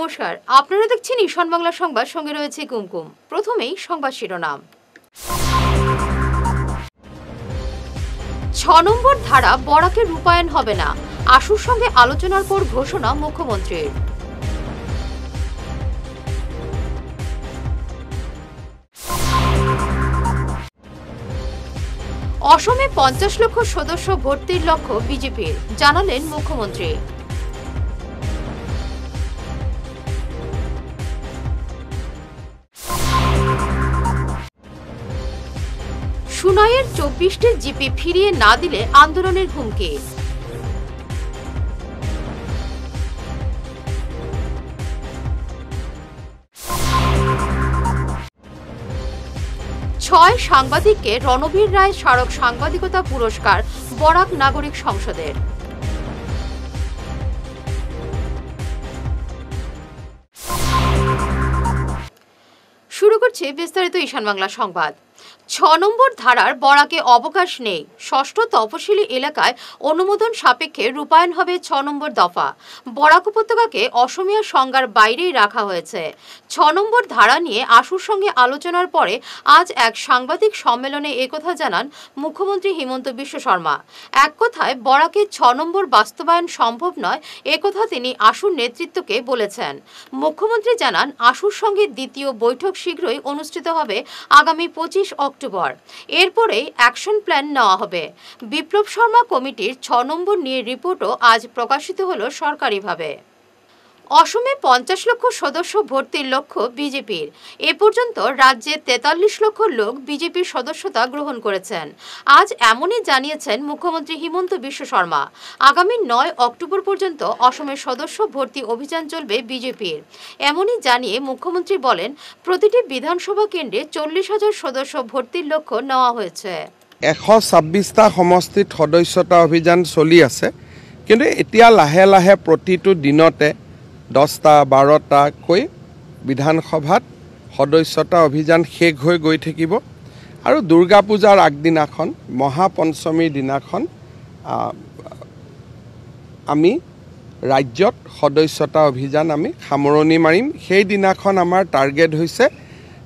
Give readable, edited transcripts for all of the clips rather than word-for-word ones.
নমস্কার, আপনারা দেখছেন ঈশান বাংলা সংবাদ, সঙ্গে রয়েছে কুমকুম। প্রথমেই সংবাদ শিরোনাম। 6 নম্বর ধারা বরাকে রূপায়ণ হবে না, আশুর সঙ্গে আলোচনার পর ঘোষণা মুখ্যমন্ত্রীর। অসমে 50 লক্ষ সদস্য ভর্তির লক্ষ্য বিজেপির, জানালেন মুখ্যমন্ত্রী। সুনাইয়ের 24টি জিপি ফিরিয়ে না দিলে আন্দোলনের হুমকি। ছয় সাংবাদিককে রণবীর রায় স্মারক সাংবাদিকতা পুরস্কার বরাক নাগরিক সংসদের। শুরু করছে বিস্তারিত ঈশান বাংলা সংবাদ। 6 নম্বর ধারার বরাকে অবকাশ নেই। ষষ্ঠ তফসিলি এলাকায় অনুমোদন সাপেক্ষে রূপায়ণ হবে 6 নম্বর দফা। বরাক উপত্যকাকে অসমীয়া সংজ্ঞার বাইরেই রাখা হয়েছে। 6 নম্বর ধারা নিয়ে আশুর সঙ্গে আলোচনার পরে আজ এক সাংবাদিক সম্মেলনে একথা জানান মুখ্যমন্ত্রী হিমন্ত বিশ্ব শর্মা। এক কথায় বরাকে 6 নম্বর বাস্তবায়ন সম্ভব নয়, একথা তিনি আশুর নেতৃত্বকে বলেছেন। মুখ্যমন্ত্রী জানান, আশুর সঙ্গে দ্বিতীয় বৈঠক শীঘ্রই অনুষ্ঠিত হবে আগামী 25 অক্টোবর। এরপরেই অ্যাকশন প্ল্যান নেওয়া হবে। বিপ্লব শর্মা কমিটির 6 নম্বর নিয়ে রিপোর্টও আজ প্রকাশিত হলো সরকারিভাবে। অসমে 50 লক্ষ সদস্য ভর্তির লক্ষ্য বিজেপির। এ পর্যন্ত রাজ্যে 43 লক্ষ লোক বিজেপির সদস্যতা গ্রহণ করেছেন। আজ এমনই জানিয়েছেন মুখ্যমন্ত্রী হিমন্ত বিশ্ব শর্মা। আগামী 9 অক্টোবর পর্যন্ত অসমের সদস্য ভর্তি অভিযান চলবে বিজেপির। এমনই জানিয়ে মুখ্যমন্ত্রী বলেন, প্রতিটি বিধানসভা কেন্দ্রে 40,000 সদস্য ভর্তির লক্ষ্য নেওয়া হয়েছে। 126টা সমষ্টিত সদস্যতা অভিযান চলি আছে, কিন্তু এতিয়া লাহে লাহে প্ৰতিটো দিনতে 10টা 12টাকৈ বিধানসভাত সদস্যতা অভিযান শেষ হৈ গৈ থাকিব। আৰু দুৰ্গা পূজাৰ আগদিনাখন মহাপঞ্চমীৰ দিনাখন আমি ৰাজ্যত সদস্যতা অভিযান আমি সামৰণি মাৰিম। সেই দিনাখন আমাৰ টাৰ্গেট হৈছে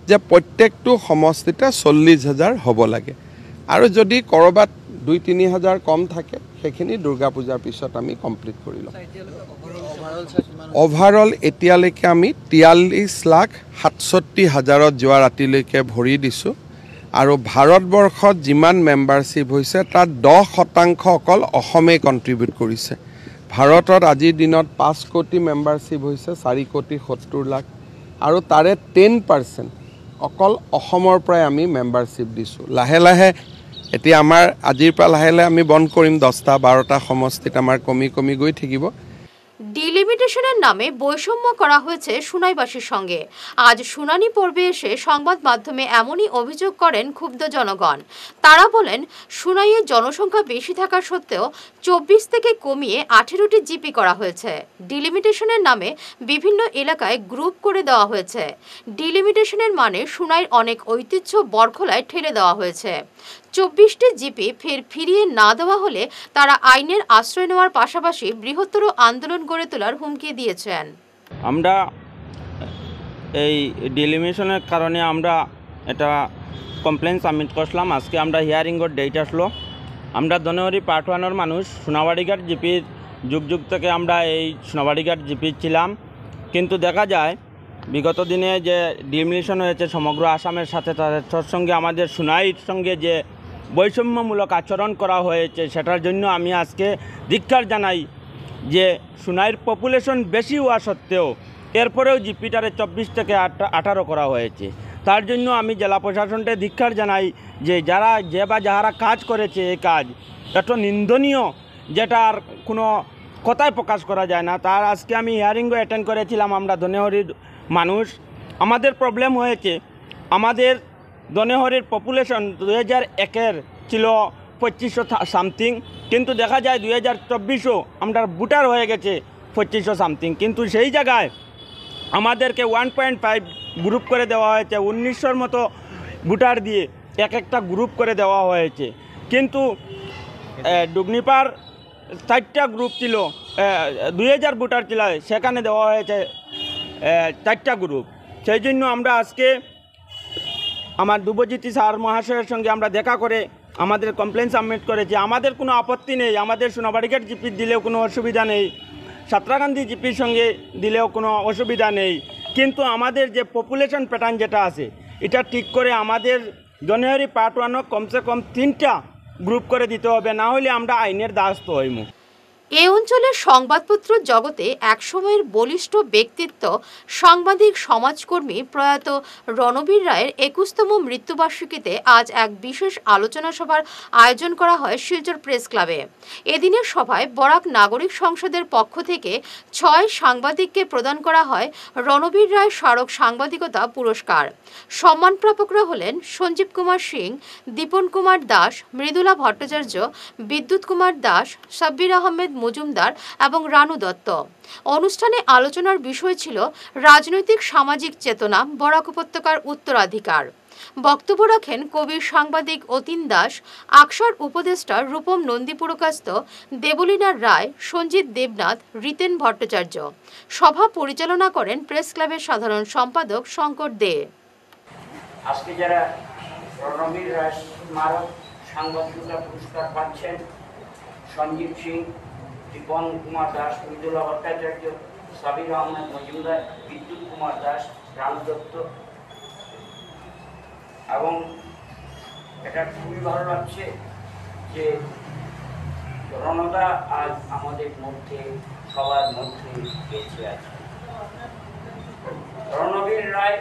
যে প্ৰত্যেকটো সমষ্টিতে 40,000 হ'ব লাগে। আৰু যদি ক'ৰবাত 2-3 হাজাৰ কম থাকে, সেইখিনি দুৰ্গা পূজাৰ পিছত আমি কমপ্লিট কৰি ল'ম। অভাৰঅল এতিয়ালৈকে আমি 43,67,000 যোৱা ৰাতিলৈকে ভৰি দিছোঁ। আৰু ভাৰতবৰ্ষত যিমান মেম্বাৰশ্বিপ হৈছে তাত 10% অকল অসমে কণ্ট্ৰিবিউট কৰিছে। ভাৰতত আজিৰ দিনত 5 কোটি মেম্বাৰশ্বিপ হৈছে, 4,70,00,000, আৰু তাৰে 10% অকল অসমৰ পৰাই আমি মেম্বাৰশ্বিপ দিছোঁ। লাহে লাহে এতিয়া আমাৰ আজিৰ পৰা লাহে লাহে আমি বন্ধ কৰিম। 10টা 12টা সমষ্টিত আমাৰ কমি কমি গৈ থাকিব। ডিলিমিটেশনের নামে বৈষম্য করা হয়েছে সুনাইবাসীর সঙ্গে। আজ শুনানি পর্বে এসে সংবাদ মাধ্যমে এমনই অভিযোগ করেন ক্ষুব্ধ জনগণ। তারা বলেন, সুনাইয়ে জনসংখ্যা বেশি থাকা সত্ত্বেও 24 থেকে কমিয়ে 18টি জিপি করা হয়েছে। ডিলিমিটেশনের নামে বিভিন্ন এলাকায় গ্রুপ করে দেওয়া হয়েছে। ডিলিমিটেশনের মানে সুনাইয়ের অনেক ঐতিহ্য বরখলায় ঠেলে দেওয়া হয়েছে। 24টি জিপি ফিরিয়ে না দেওয়া হলে তারা আইনের আশ্রয় নেওয়ার পাশাপাশি বৃহত্তর আন্দোলন গড়ে তোলার হুমকি দিয়েছেন। আমরা এই ডিলিমিটেশনের কারণে আমরা এটা কমপ্লেন সাবমিট করলাম। আজকে আমরা হিয়ারিংয়ের ডেট আসলো। আমরা ধনেহরি পার্ট 1-এর মানুষ সোনাবাড়িঘাট জিপির যুগ থেকে আমরা এই সোনাবাড়িঘাট জিপি ছিলাম। কিন্তু দেখা যায় বিগত দিনে যে ডিলিমিটেশন হয়েছে সমগ্র আসামের সাথে, তার সঙ্গে আমাদের সুনাইয়ের সঙ্গে যে বৈষম্যমূলক আচরণ করা হয়েছে, সেটার জন্য আমি আজকে ধিক্কার জানাই যে সুনাইয়ের পপুলেশন বেশি হওয়া সত্ত্বেও এরপরেও জিপিটারে 24 থেকে 18 করা হয়েছে। তার জন্য আমি জেলা প্রশাসনকে ধিক্কার জানাই যে যারা কাজ করেছে এই কাজ এত নিন্দনীয়, যেটার কোনো কথাই প্রকাশ করা যায় না। তার আজকে আমি হিয়ারিংও অ্যাটেন্ড করেছিলাম। আমরা ধনেহরির মানুষ, আমাদের প্রবলেম হয়েছে, আমাদের ধনেহরির পপুলেশন 2001-এর ছিল 2500 সামথিং, কিন্তু দেখা যায় 2024-ও আমরা ভোটার হয়ে গেছে 2500 সামথিং। কিন্তু সেই জায়গায় আমাদেরকে 1.5 গ্রুপ করে দেওয়া হয়েছে। 1900-র মতো ভোটার দিয়ে একটা গ্রুপ করে দেওয়া হয়েছে। কিন্তু ডুগনিপার 4টা গ্রুপ ছিল, 2000 ভোটার ছিল, সেখানে দেওয়া হয়েছে 4টা গ্রুপ। সেই জন্য আমরা আজকে আমার দুবজিতি স্যার মহাশয়ের সঙ্গে আমরা দেখা করে আমাদের কমপ্লেন সাবমিট করেছি। আমাদের কোনো আপত্তি নেই, আমাদের সোনাবাড়িঘাট জিপি দিলেও কোনো অসুবিধা নেই, সাঁতরাগান্ধী জিপির সঙ্গে দিলেও কোনো অসুবিধা নেই, কিন্তু আমাদের যে পপুলেশন প্যাটার্ন যেটা আছে এটা ঠিক করে আমাদের জনুয়ারি পার্ট 1 কমসে কম 3টা গ্রুপ করে দিতে হবে, না হলে আমরা আইনের দ্বারস্থ হইব। এ অঞ্চলের সংবাদপত্র জগতে একসময়ের বলিষ্ঠ ব্যক্তিত্ব সাংবাদিক সমাজকর্মী প্রয়াত রণবীর রায়ের 21তম মৃত্যুবার্ষিকীতে আজ এক বিশেষ আলোচনা সভার আয়োজন করা হয় শিলচর প্রেস ক্লাবে। এদিনের সভায় বরাক নাগরিক সংসদের পক্ষ থেকে 6 সাংবাদিককে প্রদান করা হয় রণবীর রায় স্মারক সাংবাদিকতা পুরস্কার। সম্মানপ্রাপকরা হলেন সঞ্জীব কুমার সিং, দীপন কুমার দাস, মৃদুলা ভট্টাচার্য, বিদ্যুৎ কুমার দাস, সাব্বির আহমেদ মজুমদার এবং রানু দত্ত। অনুষ্ঠানে আলোচনার বিষয় ছিল রাজনৈতিক সামাজিক চেতনা, বরাক উপত্যকার উত্তরাধিকার। বক্তব্য রাখেন কবি সাংবাদিক অতীন দাস, আকসার উপদেষ্টা রূপম নন্দী পুরকাস্ত, দেবলীনা রায়, সঞ্জিত দেবনাথ, রিতেন ভট্টাচার্য। সভা পরিচালনা করেন প্রেস ক্লাবের সাধারণ সম্পাদক শঙ্কর দে। আজকে যারা রণবীর রায় স্মারক সাংবাদিকতা পুরস্কার পাচ্ছেন, সঞ্জীব সিং, দীপন কুমার দাস, মৃদুলা ভট্টাচার্য, সাবির আহমেদ মজুমদার, বিদ্যুৎ কুমার দাস, রানু দত্ত, এবং এটা খুবই ভালো লাগছে যে রণদা আজ আমাদের মধ্যে সবার মধ্যে বেঁচে আছে। রণবীর রায়,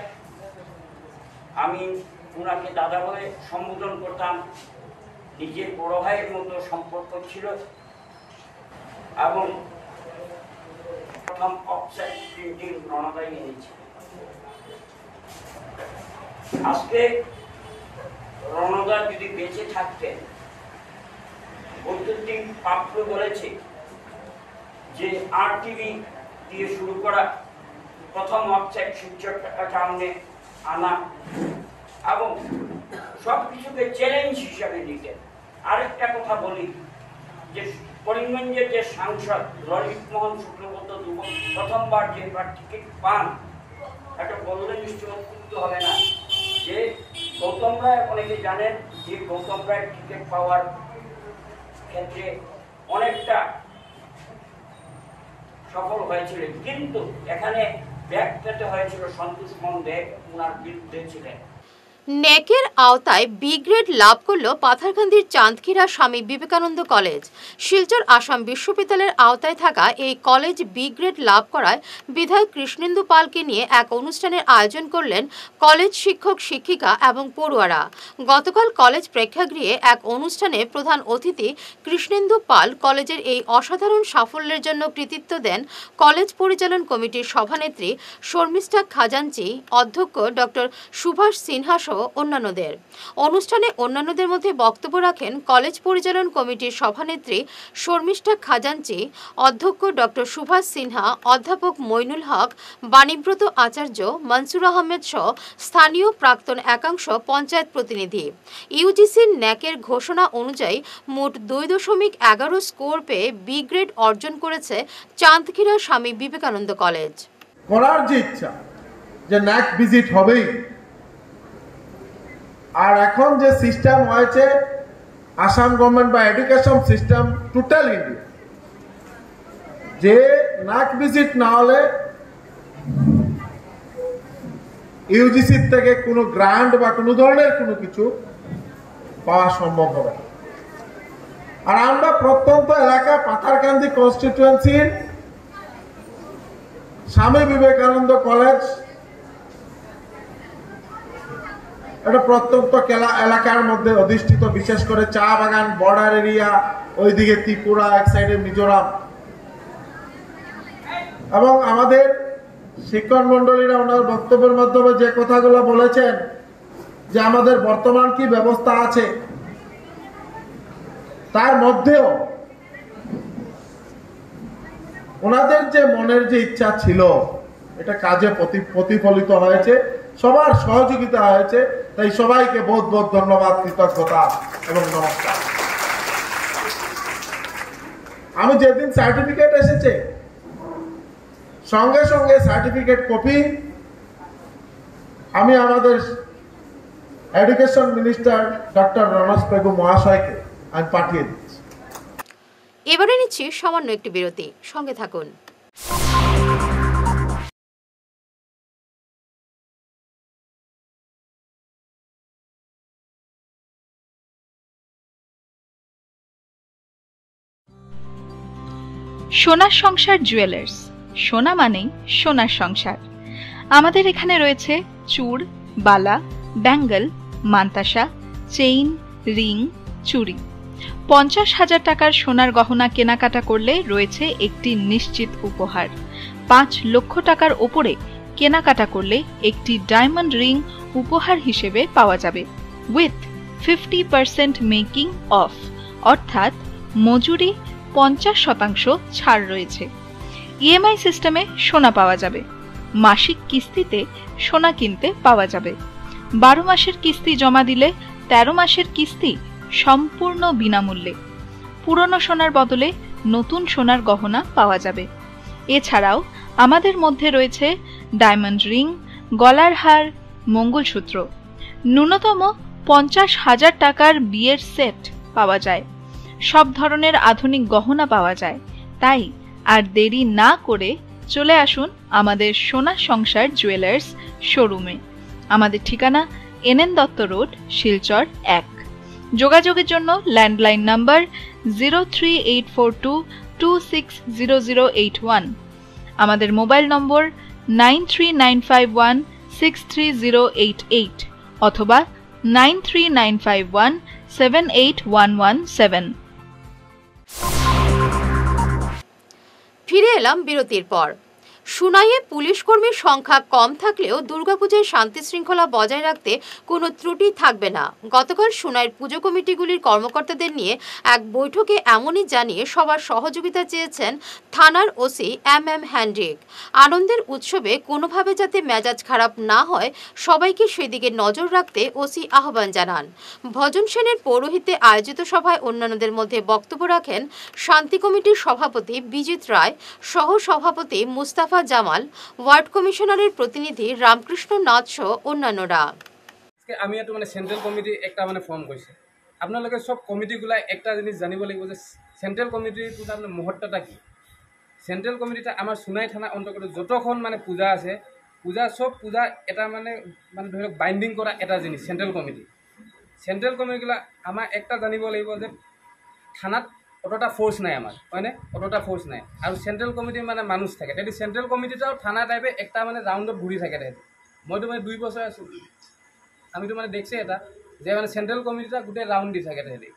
আমি ওনাকে দাদা বলে সম্বোধন করতাম, নিজের বড় ভাইয়ের মতো সম্পর্ক ছিল এবং প্রথম অফসেট প্রিন্টিং রণদাই এনেছে। আজকে রণদা যদি বেঁচে থাকতেন, বৈদ্যুতিক পাত্র বলেছে যে RTV দিয়ে শুরু করা প্রথম অফসেট সূর্যটার সামনে আনা এবং সবকিছুকে চ্যালেঞ্জ হিসাবে নিতেন। আরেকটা কথা বলি যে করিমগঞ্জের যে সাংসদ ললিত মোহন শুক্লবৈদ্য প্রথমবার যেবার টিকিট পান, এটা বললে নিশ্চয় অত্যুক্ত হবে না যে গৌতম রায়, অনেকে জানেন যে গৌতম রায় টিকিট পাওয়ার ক্ষেত্রে অনেকটা সফল হয়েছিলেন, কিন্তু এখানে ব্যাগ পেতে হয়েছিল সন্তোষ মোহন দেব, ওনার বিরুদ্ধে ছিলেন। ন্যাকের আওতায় বি গ্রেড লাভ করল পাথারকান্দির চাঁদখিরা স্বামী বিবেকানন্দ কলেজ। শিলচর আসাম বিশ্ববিদ্যালয়ের আওতায় থাকা এই কলেজ বি গ্রেড লাভ করায় বিধায়ক কৃষ্ণেন্দু পালকে নিয়ে এক অনুষ্ঠানের আয়োজন করলেন কলেজ শিক্ষক শিক্ষিকা এবং পড়ুয়ারা। গতকাল কলেজ প্রেক্ষাগৃহে এক অনুষ্ঠানে প্রধান অতিথি কৃষ্ণেন্দু পাল কলেজের এই অসাধারণ সাফল্যের জন্য কৃতিত্ব দেন কলেজ পরিচালন কমিটির সভানেত্রী শর্মিষ্ঠা খাজাঞ্চি, অধ্যক্ষ ডক্টর সুভাষ সিনহা সহ অন্যান্যদের। অনুষ্ঠানে অন্যান্যদের মধ্যে বক্তব্য রাখেন কলেজ পরিচালন কমিটির সভানেত্রী শর্মিষ্ঠা খাজাঞ্চি, অধ্যক্ষ ডক্টর সুভাষ সিনহা, অধ্যাপক মইনুল হক, বাণীব্রত আচার্য, মনসুর আহমেদ সহ স্থানীয় প্রাক্তন একাংশ পঞ্চায়েত প্রতিনিধি। ইউজিসির ন্যাকের ঘোষণা অনুযায়ী মোট 2.11 স্কোর পেয়ে বি গ্রেড অর্জন করেছে চাঁদখিরা স্বামী বিবেকানন্দ কলেজ। করার যে ইচ্ছা যে ন্যাক ভিজিট হবেই, আর এখন যে সিস্টেম হয়েছে আসাম গভর্নমেন্ট বা এডুকেশন সিস্টেম টোটাল ইন্ডিয়া, যে ন্যাক ভিজিট না হলে ইউজিসি থেকে কোনো গ্রান্ট বা কোনো ধরনের কোনো কিছু পাওয়া সম্ভব হবে না। আর আমরা প্রত্যন্ত এলাকা পাথারকান্দি কনস্টিটিউয়েন্সির স্বামী বিবেকানন্দ কলেজ এটা প্রত্যন্ত এলাকার মধ্যে অধিষ্ঠিত, বিশেষ করে চা বাগান বর্ডার এরিয়া, ওইদিকে ত্রিপুরা, এক সাইডে মিজোরাম, এবং আমাদের শিক্ষক মন্ডলীরা ওনার বক্তব্যের মাধ্যমে যে কথাগুলো বলেছেন যে আমাদের বর্তমান কি ব্যবস্থা আছে, তার মধ্যেও ওনাদের যে মনের যে ইচ্ছা ছিল এটা কাজে প্রতিফলিত হয়েছে, সবার সহযোগিতা হয়েছে। তাই সবাইকে বহুত বহুত ধন্যবাদ, কৃতজ্ঞতা এবং নমস্কার। আমি যেদিন সার্টিফিকেট এসেছে সঙ্গে সঙ্গে সার্টিফিকেট কপি আমি আমাদের education minister doctor Ranoj Pegu মহাশয়কে আমি পাঠিয়ে দিচ্ছি। এবারে নিচ্ছি সামান্য একটি বিরতি, সঙ্গে থাকুন। সোনার সংসার জুয়েলার্স, সোনা মানেই সোনার সংসার। আমাদের এখানে রয়েছে চূড়, বালা, ব্যাঙ্গল, মান্তাসা, চেইন, রিং, চুড়ি। 50,000 টাকার সোনার গহনা কেনাকাটা করলে রয়েছে একটি নিশ্চিত উপহার। 5 লক্ষ টাকার ওপরে কেনাকাটা করলে একটি ডায়মন্ড রিং উপহার হিসেবে পাওয়া যাবে উইথ 50% মেকিং অফ, অর্থাৎ মজুরি 50% ছাড় রয়েছে। ইএমআই সিস্টেমে সোনা পাওয়া যাবে। মাসিক কিস্তিতে সোনা কিনতে পাওয়া যাবে। 12 মাসের কিস্তি জমা দিলে 13 মাসের কিস্তি সম্পূর্ণ বিনামূল্যে। পুরনো সোনার বদলে নতুন সোনার গহনা পাওয়া যাবে। এছাড়াও আমাদের মধ্যে রয়েছে ডায়মন্ড রিং, গলার হার, মঙ্গলসূত্র। ন্যূনতম 50,000 টাকার বিয়ের সেট পাওয়া যায়। সব ধরনের আধুনিক গহনা পাওয়া যায়। তাই আর দেরি না করে চলে আসুন আমাদের সোনা সংসার জুয়েলার্স শোরুমে। আমাদের ঠিকানা NN দত্ত রোড, শিলচর 1। যোগাযোগের জন্য ল্যান্ডলাইন নাম্বার 038422600081, আমাদের মোবাইল নম্বর 9395163088 অথবা 9395178117। ফিরে এলাম বিরতির পর। সুনাইয়ে পুলিশ কর্মীর সংখ্যা কম থাকলেও দুর্গাপূজায় শান্তি শৃঙ্খলা বজায় রাখতে কোনো ত্রুটি থাকবে না। গতকাল সুনাইয়ের পুজো কমিটিগুলির কর্মকর্তাদের নিয়ে এক বৈঠকে এমনই জানিয়ে সবার সহযোগিতা চেয়েছেন থানার ওসি MM হ্যান্ড্রিক। আনন্দের উৎসবে কোনোভাবে যাতে মেজাজ খারাপ না হয় সবাইকে সেদিকে নজর রাখতে ওসি আহ্বান জানান। ভজন সেনের পৌরোহিত্যে আয়োজিত সভায় অন্যান্যদের মধ্যে বক্তব্য রাখেন শান্তি কমিটির সভাপতি বিজিত রায়, সহ সভাপতি মুস্তাফা জামাল, ওয়ার্ড কমিশনারের প্রতিনিধি রামকৃষ্ণ নাথ সহ অন্যান্যরা। আমি এটা সেন্ট্রাল কমিটি একটা ফর্ম কৰিছে। আপোনালোকে সব কমিটিগুলা একটা জিনিস জানিব লাগিব যে সেন্ট্রাল কমিটির মুহূর্তটা কি। সেন্ট্রাল কমিটিটা আমার সুনাই থানা অন্তর্গত যতক্ষণ পূজা আছে, সব পূজা এটা ধৰি লওক বাইন্ডিং কৰা এটা জিনিস সেন্ট্রাল কমিটি। সেন্ট্রাল কমিটিগুলা আমার একটা জানিব লাগিব যে থানাত অতটা ফোর্স নাই, আমার হয়নে অতটা ফোর্স নাই। আর সেন্ট্রাল কমিটির মানুষ থাকে, তাই সেন্ট্রাল কমিটিটাও থানা টাইপে একটা রাউন্ডত ঘুরি থাকে। তাইতে মইতো 2 বছর আছো, আমিতো দেখছি এটা যে সেন্ট্রাল কমিটিটা গোটেই রাউন্ড দি থাকে। তাইতে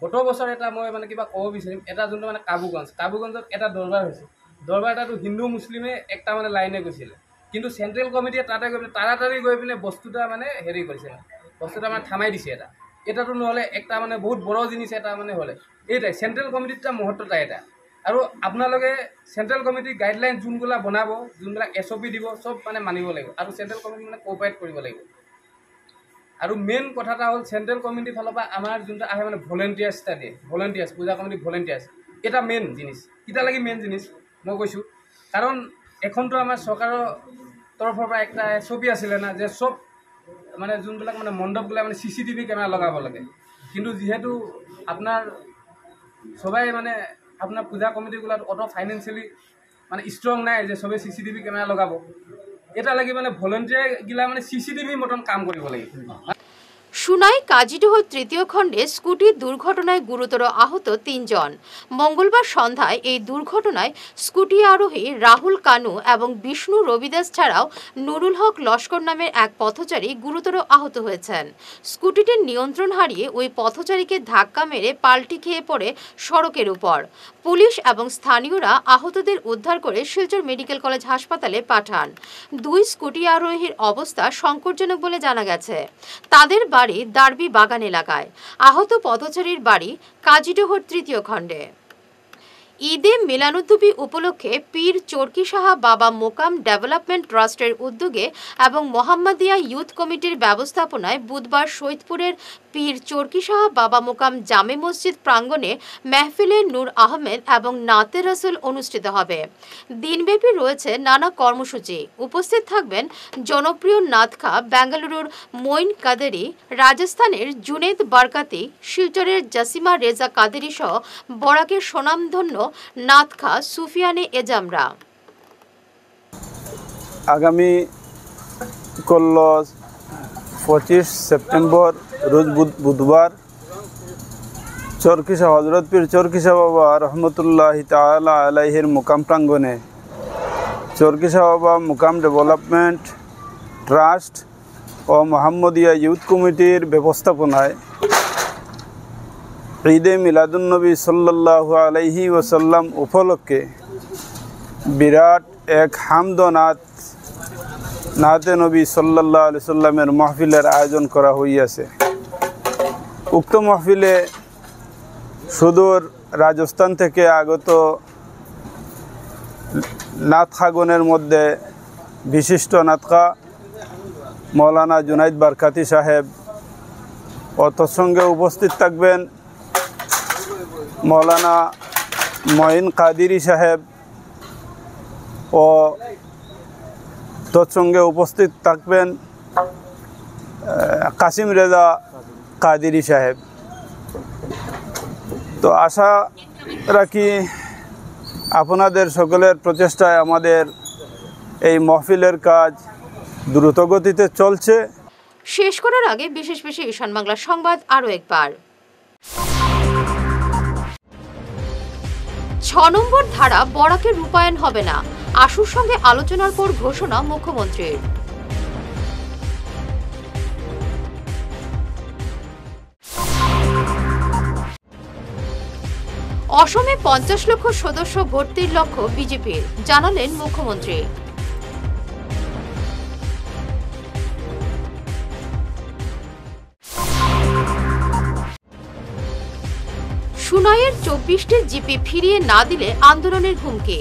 গত বছর এটা মই কিবা ক'ব বিচাৰিম, এটা যোনটো কাবুগঞ্জত এটা দৰবাৰ হৈছে। দৰবাৰ এটাতো হিন্দু মুছলিমে একটা লাইনে গৈছিলে, কিন্তু সেন্ট্রাল কমিটিয়ে তাতে গৈ তাড়াতাড়ি গৈ পিনে বস্তুটা হেৰি কৰিছে, বস্তুটা থামাই দিছে। এটাতো নহ'লে একটা বহুত বড় জিনিস এটা হলে এইটাই সেন্ট্রাল কমিটিটা মুহূর্তটা এটা। আৰু আপোনালোকে সেন্ট্রাল কমিটিৰ গাইডলাইন যোনগুলা বনাব, যোনবিলাক SOP দিব, সব মানিব লাগিব। আৰু সেন্ট্রাল কমিটি কোঅপাৰেট কৰিব লাগিব। আৰু মেইন কথাটা হ'ল সেন্ট্রাল কমিটিৰ ফালৰ পৰা আমাৰ যোনটা আহে ভলেণ্টিয়াৰ্ছটা দিয়ে, ভলেণ্টিয়াৰ্ছ পূজা কমিটিৰ ভলেণ্টিয়াৰ্ছ, এটা মেইন জিনিস। এটা লাগি মেইন জিনিস মই কৈছোঁ, কাৰণ এখনতো আমাৰ চৰকাৰৰ তৰফৰ পৰা একটা SOP আছিলে না যে সব যোনবিলাক মণ্ডপগুলা CCTV কেমেৰা লগাব লাগে। কিন্তু যেহেতু আপনার সবাই আপনার পূজা কমিটিগুলা অত ফাইনেন্সিয়ালি স্ট্রং নাই যে সবে CCTV কেমেরা লগাব। এটা লাগি ভলেন্টিয়ার গিলা CCTV মতন কাম কৰিব লাগিব। সুনাই কাজিডোহর 3য় খণ্ডে স্কুটির দুর্ঘটনায় গুরুতর আহত 3 জন। মঙ্গলবার সন্ধ্যায় এই দুর্ঘটনায় স্কুটি আরোহী রাহুল কানু এবং বিষ্ণু রবিদাস ছাড়াও নুরুল হক লস্কর নামের এক পথচারী গুরুতর আহত হয়েছেন। স্কুটিটির নিয়ন্ত্রণ হারিয়ে ওই পথচারীকে ধাক্কা মেরে পাল্টি খেয়ে পড়ে সড়কের উপর। পুলিশ এবং স্থানীয়রা আহতদের উদ্ধার করে শিলচর মেডিকেল কলেজ হাসপাতালে পাঠান। 2 স্কুটি আরোহীর অবস্থা সংকটজনক বলে জানা গেছে। তাদের বাড়ি দারবি বাগান এলাকায়। আহত পথচারীর বাড়ি কাজিডোহর 3য় খণ্ডে। ঈদে মিলানুদ্নবী উপলক্ষে পীর চরকি সাহা বাবা মোকাম ডেভেলপমেন্ট ট্রাস্টের উদ্যোগে এবং মোহাম্মদিয়া ইউথ কমিটির ব্যবস্থাপনায় বুধবার সৈয়দপুরের পীর চরকি শাহ বাবা মোকাম জামে মসজিদ প্রাঙ্গণে মেহফিলে নূর আহমেদ এবং নাতে রাসুল অনুষ্ঠিত হবে। দিনব্যাপী রয়েছে নানা কর্মসূচি। উপস্থিত থাকবেন জনপ্রিয় নাতখা বেঙ্গালুরুর মঈন কাদেরি, রাজস্থানের জুনেদ বারকাতি, শিলচরের জাসিমা রেজা কাদেরি সহ বরাকের স্বনামধন্য নাতখা সুফিয়ানে এজামরা। আগামী 25 সেপ্টেম্বর রোজ বুধবার চরকি শাহ হজরত পীর চরকি শাহ বাবা রহমতুল্লাহি তাআলা আলাইহির মুকাম প্রাঙ্গণে চরকি শাহ বাবা মুকাম ডেভেলপমেন্ট ট্রাস্ট ও মোহাম্মদিয়া ইউথ কমিটির ব্যবস্থাপনায় ঈদে মিলাদুন্নবী সাল্লাল্লাহু আলাইহি ওয়াসাল্লাম উপলক্ষে বিরাট এক হামদ নাতে নবী সাল্লাল্লাহু আলাইহি সাল্লামের মাহফিলের আয়োজন করা হইয়াছে। উক্ত মাহফিলে সুদূর রাজস্থান থেকে আগত নাতখাগণের মধ্যে বিশিষ্ট নাতখা মৌলানা জুনাইদ বারকাতি সাহেব ও তৎসঙ্গে উপস্থিত থাকবেন মৌলানা মঈন কাদেরি সাহেব ও তৎসঙ্গে উপস্থিত থাকবেন কাসিম রেজা কাদেরি সাহেব। তো আশা রাখি আপনাদের সকলের প্রচেষ্টায় আমাদের এই মাহফিলের কাজ দ্রুত গতিতে চলছে। শেষ করার আগে বিশেষ ঈশান বাংলা সংবাদ আরও একবার। 6 নম্বর ধারা বরাকে রূপায়ণ হবে না, আশুর সঙ্গে আলোচনার পর ঘোষণা মুখ্যমন্ত্রীর। অসমে 50 লক্ষ সদস্য ভর্তির লক্ষ্য বিজেপির, জানালেন মুখ্যমন্ত্রী। সুনাইয়ের 24টি জিপি ফিরিয়ে না দিলে আন্দোলনের হুমকি।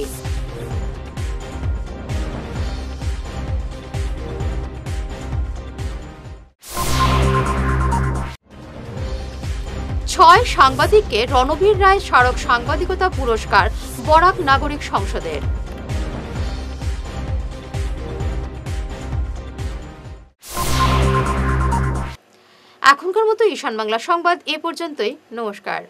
ছয় সাংবাদিককে রণবীর রায় স্মারক সাংবাদিকতা পুরস্কার বরাক নাগরিক সংসদের। এখনকার মতো ঈশান বাংলা সংবাদ এ পর্যন্তই। নমস্কার।